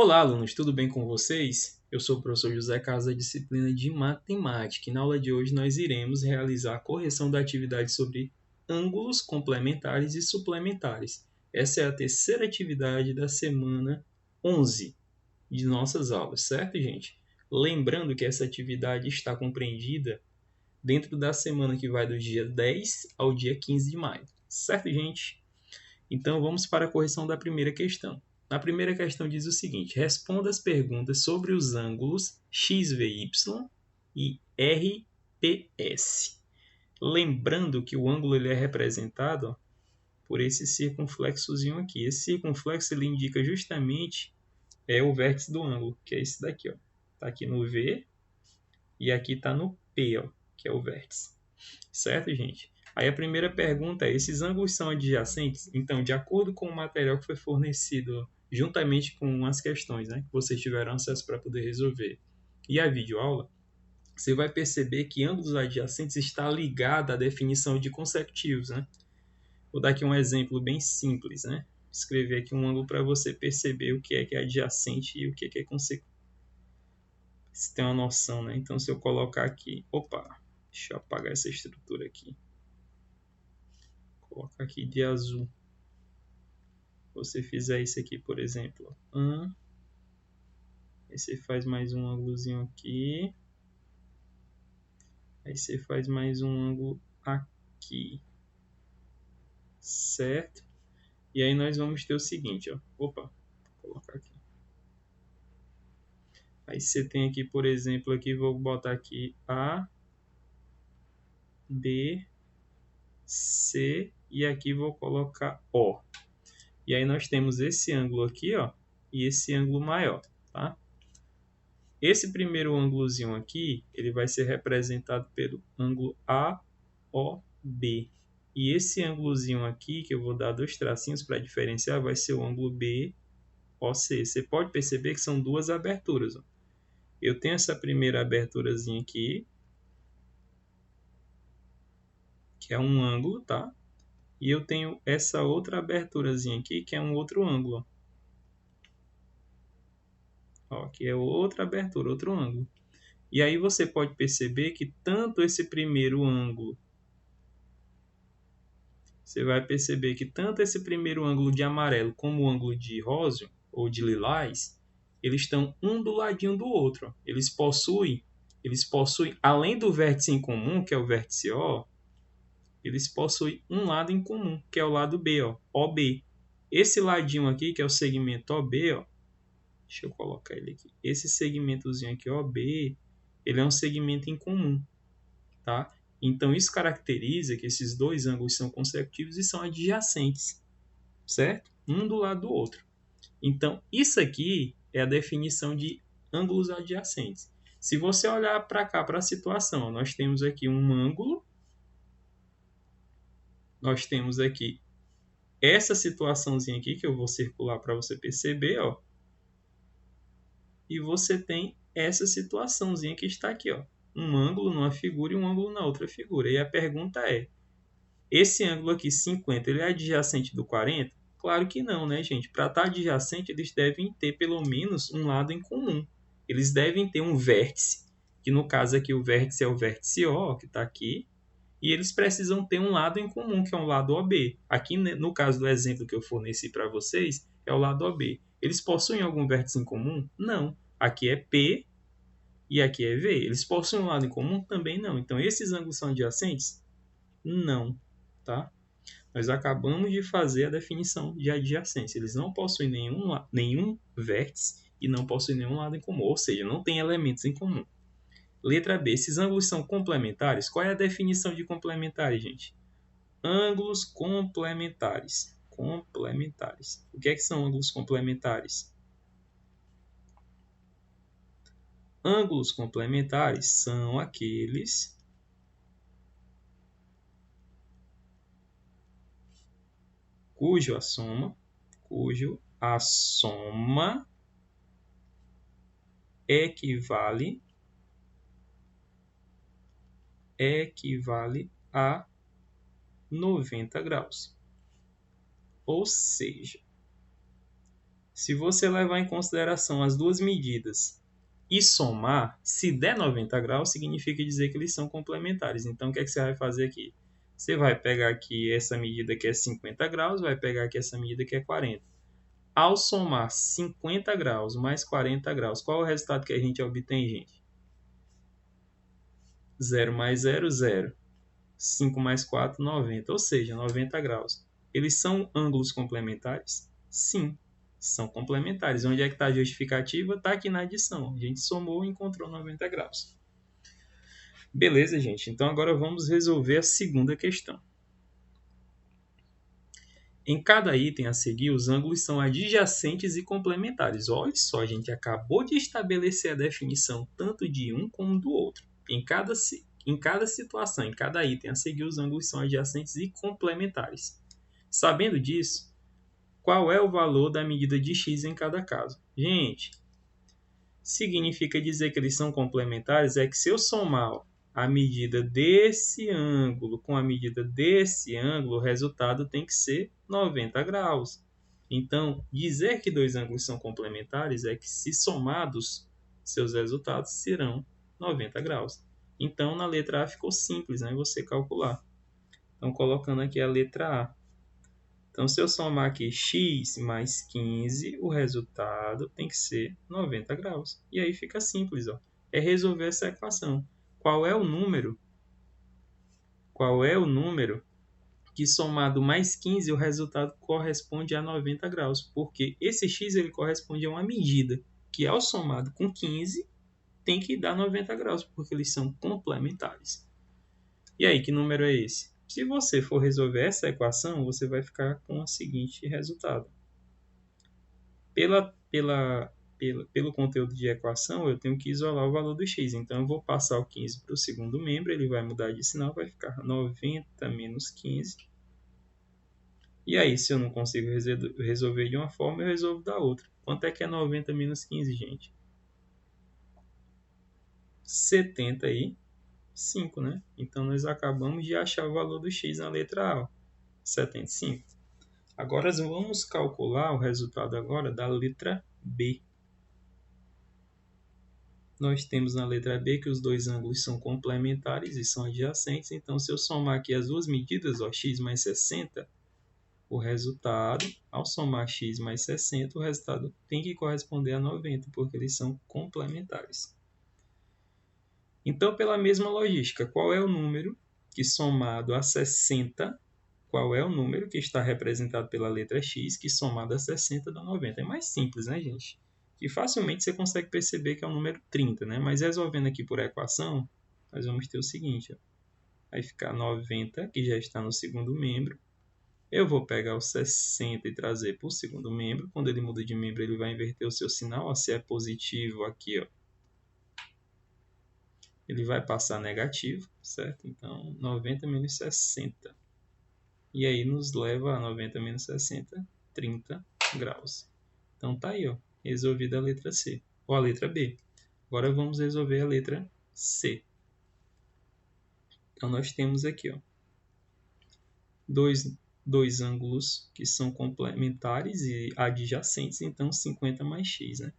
Olá, alunos, tudo bem com vocês? Eu sou o professor José Carlos da disciplina de Matemática e na aula de hoje nós iremos realizar a correção da atividade sobre ângulos complementares e suplementares. Essa é a terceira atividade da semana 11 de nossas aulas, certo, gente? Lembrando que essa atividade está compreendida dentro da semana que vai do dia 10 ao dia 15 de maio, certo, gente? Então vamos para a correção da primeira questão. Na primeira questão diz o seguinte: responda as perguntas sobre os ângulos XVY e RPS. Lembrando que o ângulo ele é representado por esse circunflexozinho aqui. Esse circunflexo ele indica justamente o vértice do ângulo, que é esse daqui. Está aqui no V e aqui está no P, que é o vértice. Certo, gente? Aí a primeira pergunta é: esses ângulos são adjacentes? Então, de acordo com o material que foi fornecido juntamente com as questões, né, que vocês tiveram acesso para poder resolver, e a videoaula, você vai perceber que ângulos adjacentes está ligado à definição de consecutivos, né? Vou dar aqui um exemplo bem simples, né? Escrever aqui um ângulo para você perceber o que é adjacente e o que é consecutivo. Você tem uma noção, né? Então, se eu colocar aqui... Opa! Deixa eu apagar essa estrutura aqui. Vou colocar aqui de azul. Você fizer isso aqui, por exemplo, aí você faz mais um ângulozinho aqui, aí você faz mais um ângulo aqui, certo? E aí nós vamos ter o seguinte, ó. Opa, vou colocar aqui. Aí você tem aqui, por exemplo, aqui vou botar aqui A, B, C e aqui vou colocar O. E aí nós temos esse ângulo aqui, ó, e esse ângulo maior, tá? Esse primeiro ângulozinho aqui, ele vai ser representado pelo ângulo AOB. E esse ângulozinho aqui, que eu vou dar dois tracinhos para diferenciar, vai ser o ângulo BOC. Você pode perceber que são duas aberturas. Ó. Eu tenho essa primeira aberturazinha aqui, que é um ângulo, tá? E eu tenho essa outra aberturazinha aqui, que é um outro ângulo. Ó, aqui é outra abertura, outro ângulo. E aí você pode perceber que tanto esse primeiro ângulo, você vai perceber que tanto esse primeiro ângulo de amarelo como o ângulo de rosa ou de lilás, eles estão um do ladinho do outro. Eles possuem, além do vértice em comum, que é o vértice O, eles possuem um lado em comum, que é o lado B, ó, OB. Esse ladinho aqui, que é o segmento OB, ó, deixa eu colocar ele aqui. Esse segmentozinho aqui, OB, ele é um segmento em comum, tá? Então, isso caracteriza que esses dois ângulos são consecutivos e são adjacentes, certo? Um do lado do outro. Então, isso aqui é a definição de ângulos adjacentes. Se você olhar para cá, para a situação, nós temos aqui um ângulo, nós temos aqui essa situaçãozinha aqui, que eu vou circular para você perceber, ó, e você tem essa situaçãozinha que está aqui, ó, um ângulo numa figura e um ângulo na outra figura. E a pergunta é: esse ângulo aqui, 50, ele é adjacente do 40? Claro que não, né, gente? Para estar adjacente, eles devem ter pelo menos um lado em comum. Eles devem ter um vértice, que no caso aqui o vértice é o vértice O, que está aqui, e eles precisam ter um lado em comum, que é um lado OB. Aqui, no caso do exemplo que eu forneci para vocês, é o lado OB. Eles possuem algum vértice em comum? Não. Aqui é P e aqui é V. Eles possuem um lado em comum? Também não. Então, esses ângulos são adjacentes? Não. Tá? Nós acabamos de fazer a definição de adjacência. Eles não possuem nenhum vértice e não possuem nenhum lado em comum, ou seja, não tem elementos em comum. Letra B. Esses ângulos são complementares? Qual é a definição de complementares, gente? Ângulos complementares. Complementares. O que são ângulos complementares? Ângulos complementares são aqueles cujo a soma equivale a 90 graus. Ou seja, Se você levar em consideração as duas medidas e somar, se der 90 graus, significa dizer que eles são complementares. Então, o que é que você vai fazer aqui? Você vai pegar aqui essa medida que é 50 graus, vai pegar aqui essa medida que é 40. Ao somar 50 graus mais 40 graus, qual é o resultado que a gente obtém, gente? 0 mais 0, 0. 5 mais 4, 90. Ou seja, 90 graus. Eles são ângulos complementares? Sim, são complementares. Onde é que está a justificativa? Está aqui na adição. A gente somou e encontrou 90 graus. Beleza, gente? Então agora vamos resolver a segunda questão. Em cada item a seguir, os ângulos são adjacentes e complementares. Olha só, a gente acabou de estabelecer a definição tanto de um como do outro. Em cada situação, em cada item a seguir, os ângulos são adjacentes e complementares. Sabendo disso, qual é o valor da medida de x em cada caso? Gente, significa dizer que eles são complementares é que se eu somar a medida desse ângulo com a medida desse ângulo, o resultado tem que ser 90 graus. Então, dizer que dois ângulos são complementares é que, se somados, seus resultados serão 90 graus. Então, na letra A ficou simples, né? Você calcular. Então, colocando aqui a letra A. Então, se eu somar aqui x mais 15, o resultado tem que ser 90 graus. E aí fica simples, ó. É resolver essa equação. Qual é o número? Qual é o número que somado mais 15 o resultado corresponde a 90 graus? Porque esse x ele corresponde a uma medida que, ao somado com 15, tem que dar 90 graus, porque eles são complementares. E aí, que número é esse? Se você for resolver essa equação, você vai ficar com o seguinte resultado. Pelo conteúdo de equação, eu tenho que isolar o valor do x. Então, eu vou passar o 15 para o segundo membro, ele vai mudar de sinal, vai ficar 90 menos 15. E aí, se eu não consigo resolver de uma forma, eu resolvo da outra. Quanto é que é 90 menos 15, gente? 75, né? Então, nós acabamos de achar o valor do x na letra A, 75. Agora, vamos calcular o resultado agora da letra B. Nós temos na letra B que os dois ângulos são complementares e são adjacentes. Então, se eu somar aqui as duas medidas, ó, x mais 60, o resultado, ao somar x mais 60, o resultado tem que corresponder a 90, porque eles são complementares. Então, pela mesma logística, qual é o número que, somado a 60, qual é o número que está representado pela letra x, que somado a 60 dá 90? É mais simples, né, gente? Que facilmente você consegue perceber que é o número 30, né? Mas resolvendo aqui por equação, nós vamos ter o seguinte, ó. Vai ficar 90, que já está no segundo membro. Eu vou pegar o 60 e trazer para o segundo membro. Quando ele muda de membro, ele vai inverter o seu sinal. Ó, se é positivo aqui, ó, ele vai passar negativo, certo? Então, 90 menos 60. E aí nos leva a 90 menos 60, 30 graus. Então tá aí, ó, resolvida a letra C, ou a letra B. Agora vamos resolver a letra C. Então nós temos aqui, ó, dois ângulos que são complementares e adjacentes, então 50 mais x, né?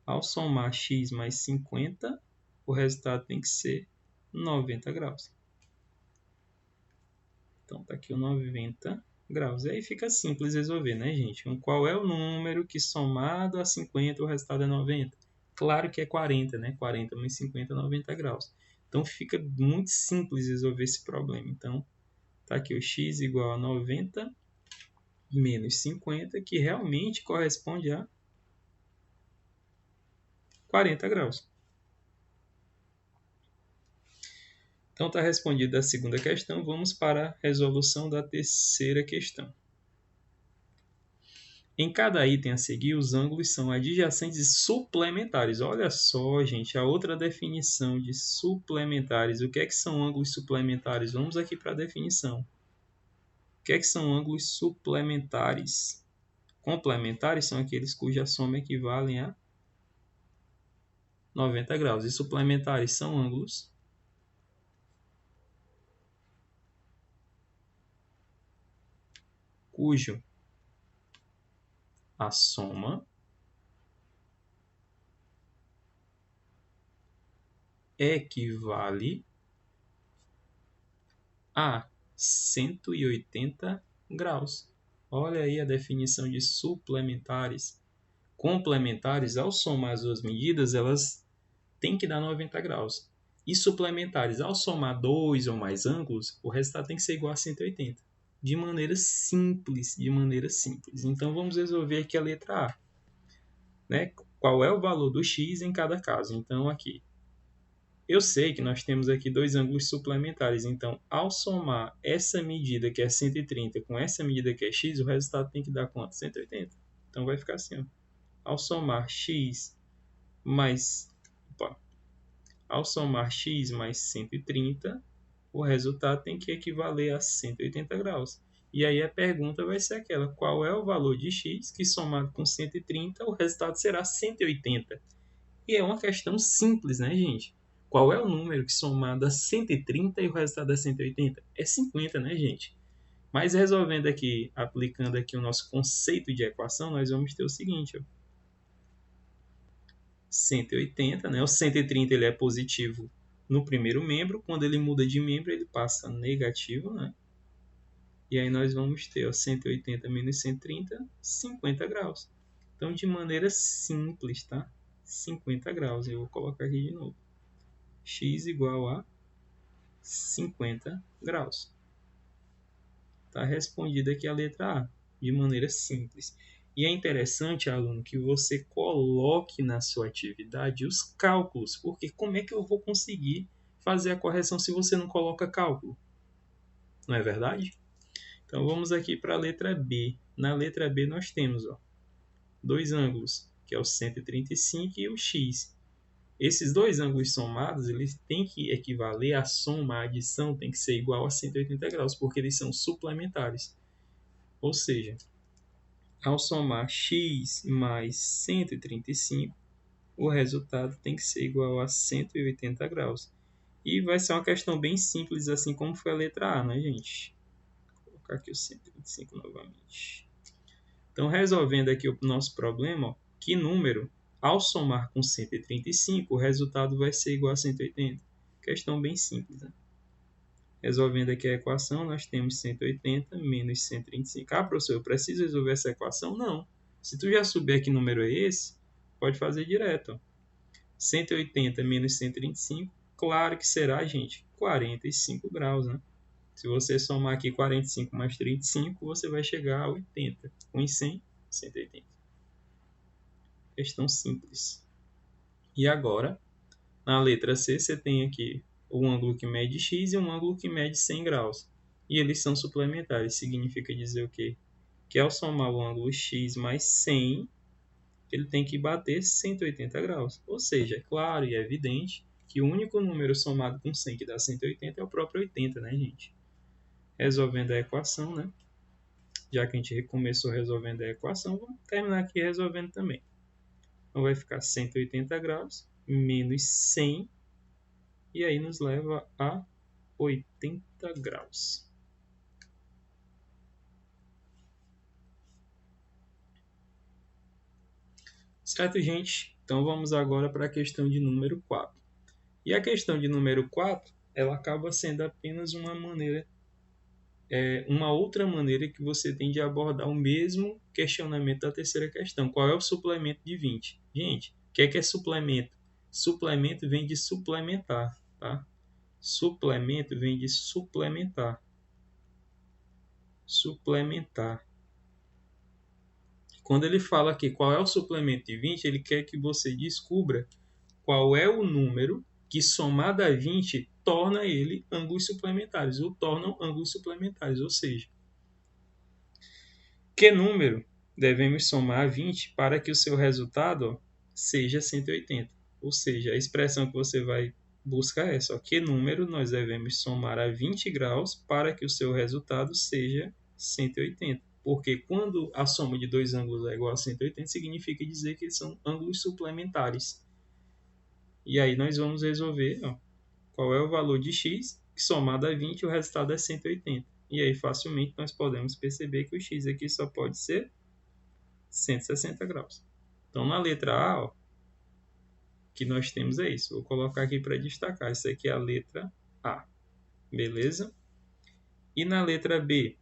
Ao somar x mais 50, o resultado tem que ser 90 graus. Então tá aqui o 90 graus. E aí fica simples resolver, né, gente? Qual é o número que, somado a 50, o resultado é 90? Claro que é 40, né? 40 mais 50 é 90 graus. Então fica muito simples resolver esse problema. Então tá aqui o x igual a 90 menos 50, que realmente corresponde a 40 graus. Então está respondida a segunda questão. Vamos para a resolução da terceira questão. Em cada item a seguir, os ângulos são adjacentes e suplementares. Olha só, gente, a outra definição de suplementares. O que é que são ângulos suplementares? Vamos aqui para a definição. O que é que são ângulos suplementares? Complementares são aqueles cuja soma equivale a 90 graus. E suplementares são ângulos cujo a soma equivale a 180 graus. Olha aí a definição de suplementares. Complementares, ao somar as duas medidas, elas têm que dar 90 graus. E suplementares, ao somar dois ou mais ângulos, o resultado tem que ser igual a 180. De maneira simples, Então, vamos resolver aqui a letra A. Né? Qual é o valor do x em cada caso? Então, aqui. Eu sei que nós temos aqui dois ângulos suplementares. Então, ao somar essa medida, que é 130, com essa medida, que é x, o resultado tem que dar quanto? 180. Então, vai ficar assim. Ó. Ao somar x mais... Ao somar x mais 130, o resultado tem que equivaler a 180 graus. E aí a pergunta vai ser aquela: qual é o valor de x que somado com 130 o resultado será 180? E é uma questão simples, né, gente? Qual é o número que somado a 130 e o resultado é 180? É 50, né, gente? Mas resolvendo aqui, aplicando aqui o nosso conceito de equação, nós vamos ter o seguinte, ó. 180, né? O 130 ele é positivo no primeiro membro, quando ele muda de membro ele passa negativo, né? E aí nós vamos ter, ó, 180 menos 130, 50 graus. Então, de maneira simples, tá? 50 graus. Eu vou colocar aqui de novo. X igual a 50 graus. Está respondida aqui a letra A, de maneira simples. E é interessante, aluno, que você coloque na sua atividade os cálculos, porque como é que eu vou conseguir fazer a correção se você não coloca cálculo? Não é verdade? Então vamos aqui para a letra B. Na letra B nós temos, ó, dois ângulos, que é o 135 e o x. Esses dois ângulos somados, eles têm que equivaler, a soma, a adição tem que ser igual a 180 graus, porque eles são suplementares. Ou seja, ao somar x mais 135, o resultado tem que ser igual a 180 graus. E vai ser uma questão bem simples, assim como foi a letra A, né, gente? Vou colocar aqui o 125 novamente. Então, resolvendo aqui o nosso problema, ó, que número, ao somar com 135, o resultado vai ser igual a 180. Questão bem simples, né? Resolvendo aqui a equação, nós temos 180 menos 135. Ah, professor, eu preciso resolver essa equação? Não. Se tu já souber que número é esse, pode fazer direto. Ó. 180 menos 135, claro que será, gente, 45 graus, né? Se você somar aqui 45 mais 35, você vai chegar a 80. 1 em 100, 180. Questão simples. E agora, na letra C, você tem aqui um ângulo que mede x e um ângulo que mede 100 graus. E eles são suplementares. Significa dizer o quê? Que ao somar o ângulo x mais 100, ele tem que bater 180 graus. Ou seja, é claro e é evidente que o único número somado com 100 que dá 180 é o próprio 80, né, gente? Resolvendo a equação, né? Já que a gente começou resolvendo a equação, vamos terminar aqui resolvendo também. Então vai ficar 180 graus menos 100, e aí nos leva a 80 graus. Certo, gente? Então vamos agora para a questão de número 4. E a questão de número 4, ela acaba sendo apenas uma outra maneira que você tem de abordar o mesmo questionamento da terceira questão. Qual é o suplemento de 20? Gente, o que é suplemento? Suplemento vem de suplementar, tá? Suplemento vem de suplementar. Suplementar. Quando ele fala aqui qual é o suplemento de 20, ele quer que você descubra qual é o número que, somado a 20, torna ele ângulos suplementares, ou tornam ângulos suplementares. Ou seja, que número devemos somar a 20 para que o seu resultado seja 180? Ou seja, a expressão que você vai buscar é essa: que número nós devemos somar a 20 graus para que o seu resultado seja 180? Porque quando a soma de dois ângulos é igual a 180, significa dizer que eles são ângulos suplementares. E aí nós vamos resolver, ó, qual é o valor de x, que somado a 20 o resultado é 180. E aí facilmente nós podemos perceber que o x aqui só pode ser 160 graus. Então na letra A, ó, que nós temos é isso. Vou colocar aqui para destacar. Isso aqui é a letra A. Beleza? E na letra B,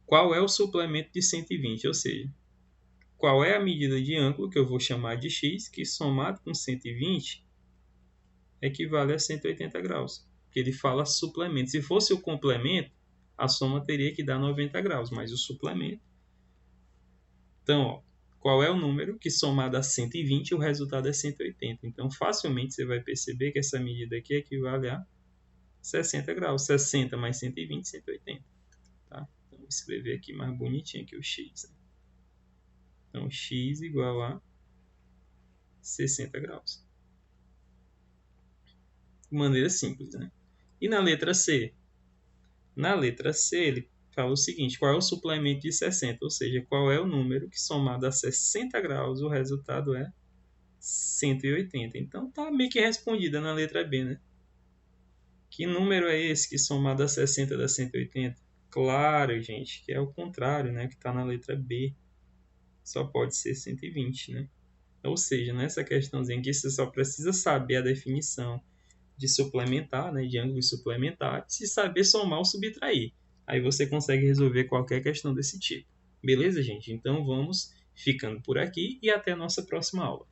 qual é o suplemento de 120? Ou seja, qual é a medida de ângulo que eu vou chamar de x, que somado com 120 equivale a 180 graus. Porque ele fala suplemento. Se fosse o complemento, a soma teria que dar 90 graus, mas o suplemento... Então, ó, qual é o número que somado a 120 o resultado é 180? Então, facilmente você vai perceber que essa medida aqui equivale a 60 graus. 60 mais 120, 180. Tá? Então, vou escrever aqui mais bonitinho aqui o x. Né? Então, x igual a 60 graus. De maneira simples. Né? E na letra C? Na letra C, ele fala o seguinte, qual é o suplemento de 60? Ou seja, qual é o número que somado a 60 graus o resultado é 180. Então, está meio que respondida na letra B, né? Que número é esse que somado a 60 dá 180? Claro, gente, que é o contrário, né? Que está na letra B. Só pode ser 120, né? Ou seja, nessa questãozinha aqui, você só precisa saber a definição de suplementar, né? De ângulos suplementares e saber somar ou subtrair. Aí você consegue resolver qualquer questão desse tipo. Beleza, gente? Então vamos ficando por aqui e até a nossa próxima aula.